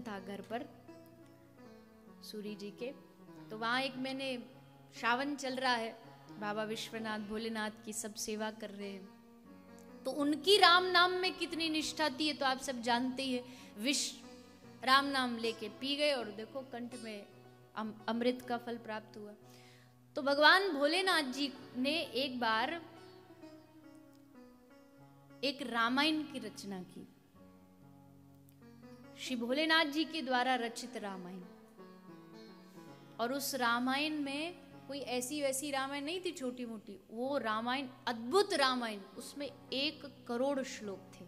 पूजन था घर पर सूरी जी के, तो वहाँ एक मैंने श्रावण चल रहा है, बाबा विश्वनाथ भोलेनाथ की सब सेवा कर रहे हैं, तो उनकी राम नाम में कितनी निष्ठा थी ये तो आप सब जानते ही है। विष राम नाम लेके पी गए और देखो कंठ में अमृत का फल प्राप्त हुआ। तो भगवान भोलेनाथ जी ने एक बार एक रामायण की रचना की, श्री भोलेनाथ जी के द्वारा रचित रामायण। और उस रामायण में कोई ऐसी वैसी रामायण नहीं थी छोटी मोटी, वो रामायण अद्भुत रामायण, उसमें 1 करोड़ श्लोक थे।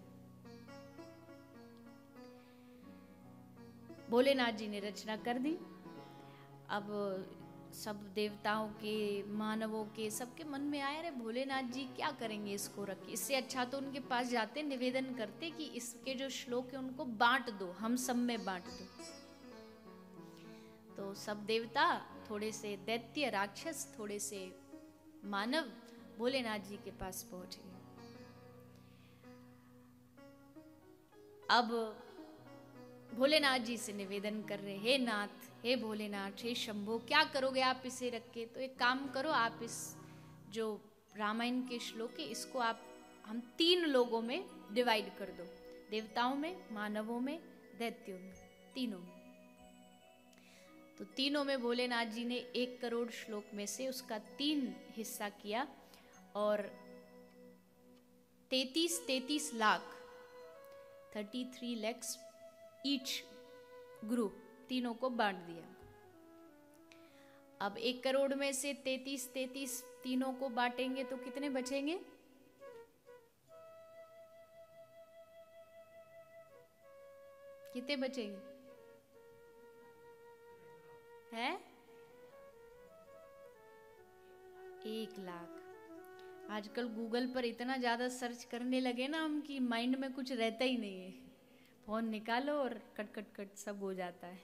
भोलेनाथ जी ने रचना कर दी। अब सब देवताओं के, मानवों के, सबके मन में आया, अरे भोलेनाथ जी क्या करेंगे इसको रख के, इससे अच्छा तो उनके पास जाते, निवेदन करते कि इसके जो श्लोक है उनको बांट दो, हम सब में बांट दो। तो सब देवता, थोड़े से दैत्य राक्षस, थोड़े से मानव भोलेनाथ जी के पास पहुंच गए। अब भोलेनाथ जी से निवेदन कर रहे, हे नाथ, हे भोलेनाथ, हे शंभो, क्या करोगे आप इसे रख के? तो एक काम करो, आप इस जो रामायण के श्लोक है इसको आप हम 3 लोगों में डिवाइड कर दो, देवताओं में, मानवों में, दैत्यों में, तीनों में। तो तीनों में भोलेनाथ जी ने 1 करोड़ श्लोक में से उसका 3 हिस्सा किया और 33 लाख 33 lakhs ईच ग्रुप, तीनों को बांट दिया। अब 1 करोड़ में से 33 तीनों को बांटेंगे तो कितने बचेंगे? कितने बचेंगे? है 1 लाख। आजकल गूगल पर इतना ज्यादा सर्च करने लगे ना हम कि माइंड में कुछ रहता ही नहीं है, फोन निकालो और कट कट कट सब हो जाता है।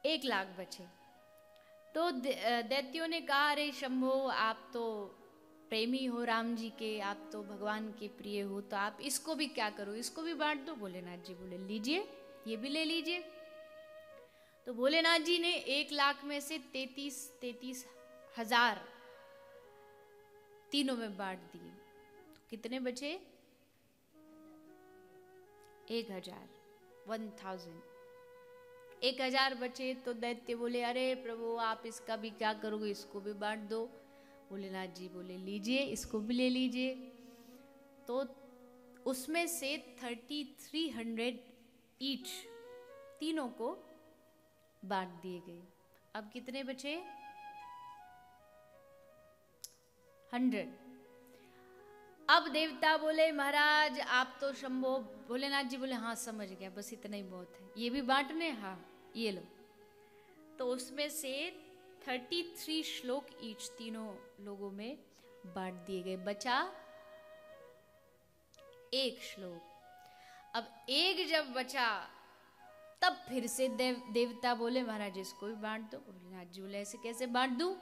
1 लाख बचे। तो दैत्यों ने कहा, अरे शंभो, आप तो प्रेमी हो राम जी के, आप तो भगवान के प्रिय हो, तो आप इसको भी क्या करो, इसको भी बांट दो। भोलेनाथ जी बोले, लीजिए, ये भी ले लीजिए। तो भोलेनाथ जी ने 1 लाख में से 33 हजार तीनों में बांट दिए। तो कितने बचे? 1000 बचे। तो दैत्य बोले, अरे प्रभु, आप इसका भी क्या करोगे, इसको भी बांट दो। भोलेनाथ जी बोले, लीजिए, इसको भी ले लीजिए। तो उसमें से 3300 ईच तीनों को बांट दिए गए। अब कितने बचे? 100। अब देवता बोले, महाराज आप तो शंभो। भोलेनाथ जी बोले, हाँ समझ गया, बस इतना ही बहुत है, ये भी बांटने, हाँ ये लो। तो उसमें से 33 श्लोक ईच तीनों लोगों में बांट दिए गए। बचा 1 श्लोक। अब 1 जब बचा तब फिर से देवता बोले, महाराज इसको भी बांट दो। भोलेनाथ जी बोले, ऐसे कैसे बांट दूं,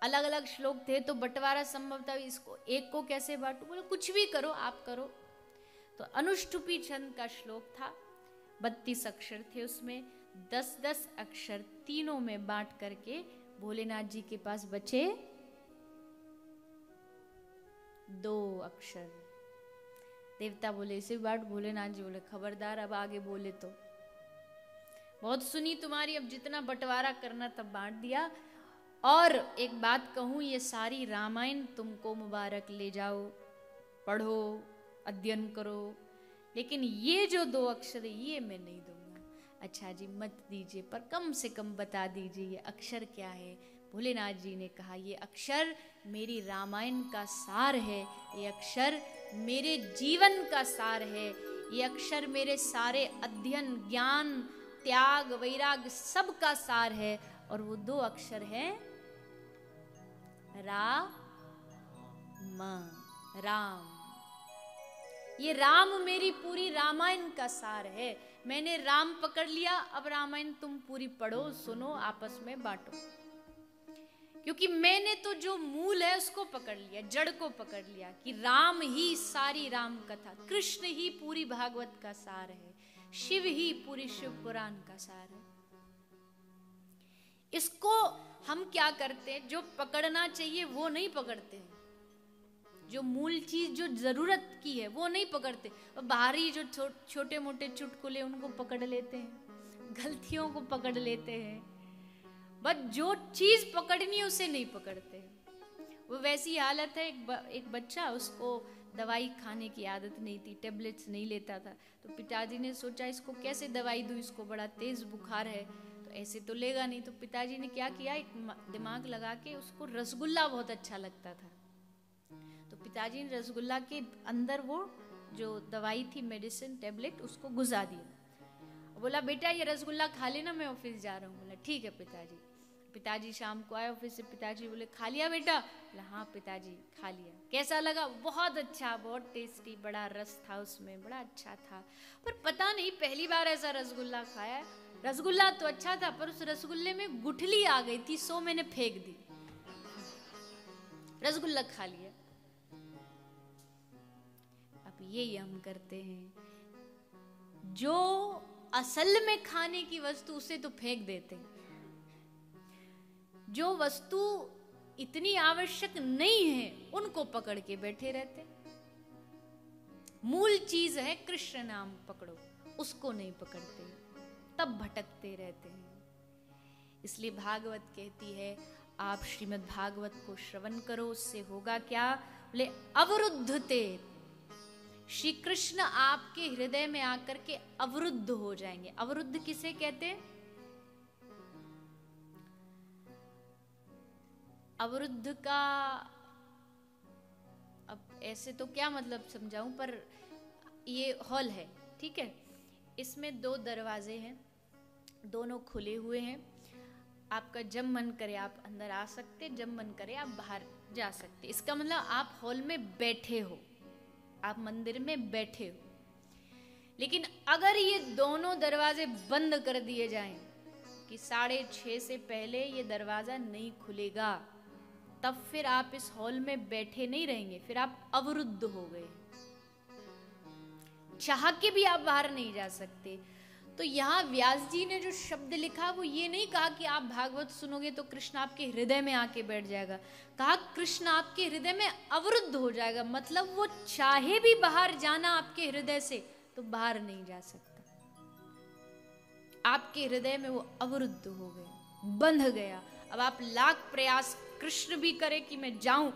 अलग अलग श्लोक थे तो बंटवारा संभव था, इसको 1 को कैसे बांटूं? बोले, कुछ भी करो, आप करो। तो अनुष्टुपी छंद का श्लोक था, 32 अक्षर थे, उसमें 10-10 अक्षर तीनों में बांट करके भोलेनाथ जी के पास बचे 2 अक्षर। देवता बोले, इसे बांट। भोलेनाथ जी बोले, खबरदार, अब आगे बोले तो बहुत सुनी तुम्हारी, अब जितना बंटवारा करना तब बांट दिया। और एक बात कहूं, ये सारी रामायण तुमको मुबारक, ले जाओ, पढ़ो, अध्ययन करो, लेकिन ये जो 2 अक्षर है ये मैं नहीं दूंगा। अच्छा जी, मत दीजिए, पर कम से कम बता दीजिए ये अक्षर क्या है। भोलेनाथ जी ने कहा, ये अक्षर मेरी रामायण का सार है, ये अक्षर मेरे जीवन का सार है, ये अक्षर मेरे सारे अध्ययन, ज्ञान, त्याग, वैराग सब का सार है। और वो 2 अक्षर है राम। ये राम मेरी पूरी रामायण का सार है। मैंने राम पकड़ लिया, अब रामायण तुम पूरी पढ़ो, सुनो, आपस में बांटो। क्योंकि मैंने तो जो मूल है उसको पकड़ लिया, जड़ को पकड़ लिया कि राम ही सारी राम कथा, कृष्ण ही पूरी भागवत का सार है, शिव ही पूरी शिव पुराण का सार है। इसको हम क्या करते हैं, जो पकड़ना चाहिए वो नहीं पकड़ते हैं, जो मूल चीज जो जरूरत की है वो नहीं पकड़ते, बाहरी जो छोटे मोटे चुटकुले उनको पकड़ लेते हैं, गलतियों को पकड़ लेते हैं, बट जो चीज पकड़नी है उसे नहीं पकड़ते। वो वैसी हालत है, एक बच्चा, उसको दवाई खाने की आदत नहीं थी, टेबलेट्स नहीं लेता था, तो पिताजी ने सोचा इसको कैसे दवाई दूं, इसको बड़ा तेज बुखार है, तो ऐसे तो लेगा नहीं। तो पिताजी ने क्या किया, एक दिमाग लगा के उसको रसगुल्ला बहुत अच्छा लगता था, तो पिताजी ने रसगुल्ला के अंदर वो जो दवाई थी, मेडिसिन टेबलेट, उसको घुसा दिया। बोला बेटा ये रसगुल्ला खा लेना, मैं ऑफिस जा रहा हूँ। बोला ठीक है पिताजी। पिताजी शाम को आए ऑफिस से, पिताजी बोले खा लिया बेटा? बोला हाँ पिताजी खा लिया। कैसा लगा? बहुत अच्छा, बहुत टेस्टी, बड़ा रस था उसमें, बड़ा अच्छा था, पर पता नहीं पहली बार ऐसा रसगुल्ला खाया। रसगुल्ला तो अच्छा था पर उस रसगुल्ले में गुठली आ गई थी, सो मैंने फेंक दी, रसगुल्ला खा लिया। अब यही हम करते हैं, जो असल में खाने की वस्तु उसे तो फेंक देते हैं, जो वस्तु इतनी आवश्यक नहीं है उनको पकड़ के बैठे रहते। मूल चीज है कृष्ण नाम पकड़ो, उसको नहीं पकड़ते, तब भटकते रहते हैं। इसलिए भागवत कहती है आप श्रीमद् भागवत को श्रवण करो, उससे होगा क्या? बोले अवरुद्धते, श्री कृष्ण आपके हृदय में आकर के अवरुद्ध हो जाएंगे। अवरुद्ध किसे कहते हैं? अवरुद्ध का अब ऐसे तो क्या मतलब समझाऊं, पर ये हॉल है, ठीक है, इसमें 2 दरवाजे हैं, दोनों खुले हुए हैं। आपका जब मन करे आप अंदर आ सकते, जब मन करे आप बाहर जा सकते। इसका मतलब आप हॉल में बैठे हो, आप मंदिर में बैठे हो। लेकिन अगर ये दोनों दरवाजे बंद कर दिए जाएं कि 6:30 से पहले ये दरवाजा नहीं खुलेगा, तब फिर आप इस हॉल में बैठे नहीं रहेंगे, फिर आप अवरुद्ध हो गए, चाह के भी आप बाहर नहीं जा सकते। तो यहाँ व्यास जी ने जो शब्द लिखा वो ये नहीं कहा कि आप भागवत सुनोगे तो कृष्ण आपके हृदय में आके बैठ जाएगा, कहा कृष्ण आपके हृदय में अवरुद्ध हो जाएगा, मतलब वो चाहे भी बाहर जाना आपके हृदय से तो बाहर नहीं जा सकता। आपके हृदय में वो अवरुद्ध हो गया, बंध गया। अब आप लाख प्रयास कृष्ण भी करे कि मैं जाऊं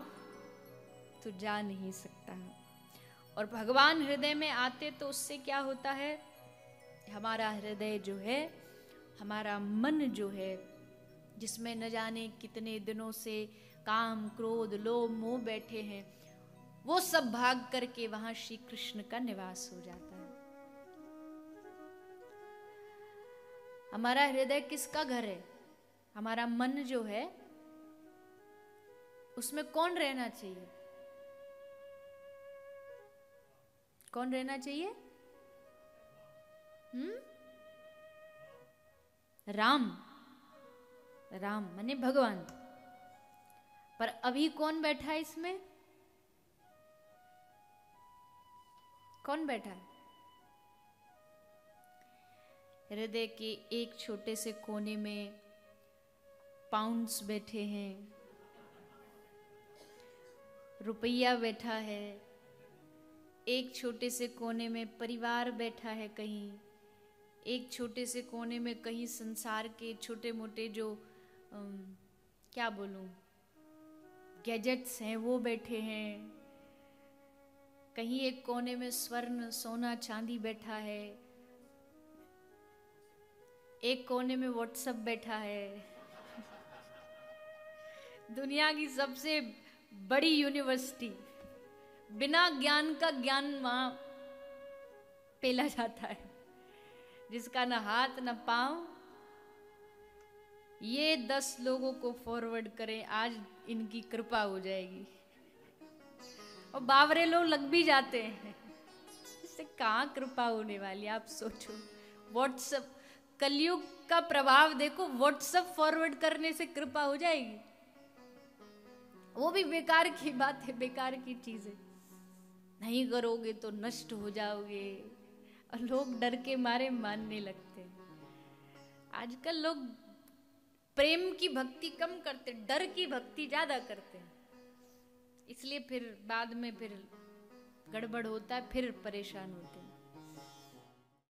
तो जा नहीं सकता है। और भगवान हृदय में आते तो उससे क्या होता है, हमारा हृदय जो है, हमारा मन जो है, जिसमें न जाने कितने दिनों से काम क्रोध लोभ मोह बैठे हैं, वो सब भाग करके वहां श्री कृष्ण का निवास हो जाता है। हमारा हृदय किसका घर है? हमारा मन जो है उसमें कौन रहना चाहिए? कौन रहना चाहिए? राम। राम माने भगवान। पर अभी कौन बैठा है इसमें? कौन बैठा है? हृदय के एक छोटे से कोने में पाउंड्स बैठे हैं, रुपया बैठा है, एक छोटे से कोने में परिवार बैठा है, कहीं एक छोटे से कोने में कहीं संसार के छोटे मोटे जो क्या बोलूं गैजेट्स हैं वो बैठे हैं, कहीं एक कोने में स्वर्ण सोना चांदी बैठा है, एक कोने में व्हाट्सएप बैठा है। दुनिया की सबसे बड़ी यूनिवर्सिटी, बिना ज्ञान का ज्ञान वहां पेला जाता है, जिसका न हाथ न पांव। ये 10 लोगों को फॉरवर्ड करें, आज इनकी कृपा हो जाएगी। और बावरे लोग लग भी जाते हैं, इससे कहाँ कृपा होने वाली, आप सोचो। व्हाट्सएप, कलयुग का प्रभाव देखो, व्हाट्सएप फॉरवर्ड करने से कृपा हो जाएगी? वो भी बेकार की बात है, बेकार की चीज है। नहीं करोगे तो नष्ट हो जाओगे, और लोग डर के मारे मानने लगते हैं। आजकल लोग प्रेम की भक्ति कम करते, डर की भक्ति ज्यादा करते हैं, इसलिए फिर बाद में फिर गड़बड़ होता है, फिर परेशान होते हैं।